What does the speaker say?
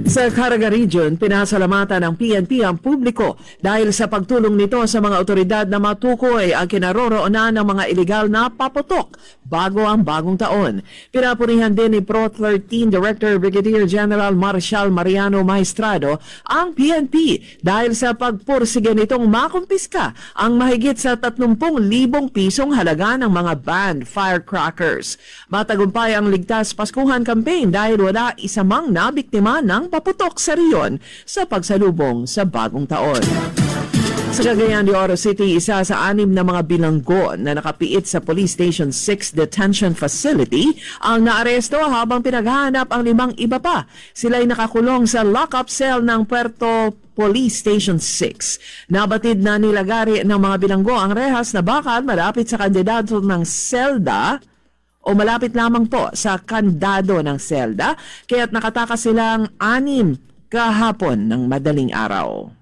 Sa Caraga Region, pinasalamatan ng PNP ang publiko dahil sa pagtulong nito sa mga otoridad na matukoy ang kinaroroonan ng mga ilegal na paputok bago ang bagong taon. Pinapurihan din ni Pro 13 Director Brigadier General Marshal Mariano Maestrado ang PNP dahil sa pagpursige nitong makumpiska ang mahigit sa 30,000 pisong halaga ng mga banned firecrackers. Matagumpay ang Ligtas Paskuhan campaign dahil wala isa mang nabiktima ng paputok sa riyon sa pagsalubong sa bagong taon. Sa Cagayan de Oro City, isa sa 6 na mga bilanggo na nakapiit sa Police Station 6 Detention Facility ang naaresto habang pinaghahanap ang 5 iba pa. Sila'y nakakulong sa lock-up cell ng Puerto Police Station 6. Nabatid na nilagari ng mga bilanggo ang rehas na bakal malapit sa kandidato ng selda o malapit lamang po sa kandado ng selda, kaya't nakatakas silang 6 kahapon ng madaling araw.